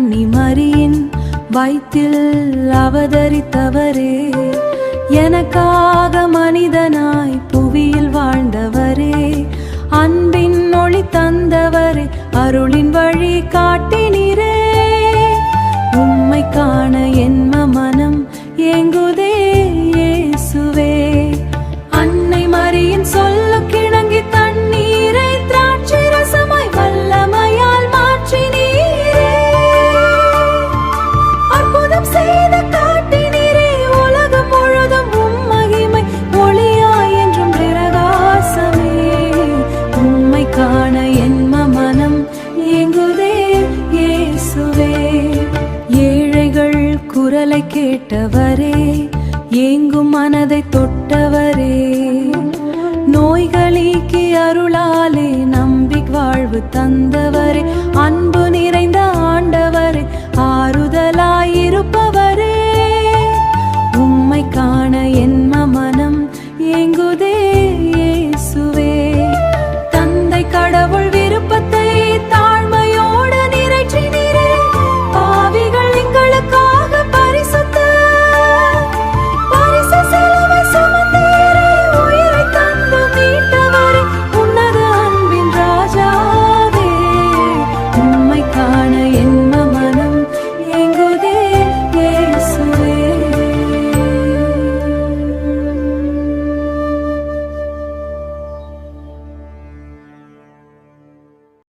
கன்னி மரியின் வயிற்றில் அவதரித்தவரே, எனக்காக மனிதனாய் புவியில் வாழ்ந்தவரே, அன்பின் ஒளி தந்தவரே, அருளின் வழி காட்டினீரே. உம்மை காண என் மனம் ஏங்குதே இயேசுவே. அன்னை மரியின் சொல்லுக்கிணங்கி தண்ணீரை திராட்சை ரசமாய் வல்லமையால் மாற்றினீரே. அற்புதம் செய்து காட்டினீரே, உலகம் முழுதும் உம் மகிமை ஒளியாய் என்றும் பிரகாசமே. உம்மை காண என் மனம் ஏங்குதே இயேசுவே. ஏழைகள் குரலை கேட்டவரே, ஏங்கும் மனதை தொட்டவரே, நோய்களீக்கி அருளாலே நம்பி வாழ்வு தந்தவரே,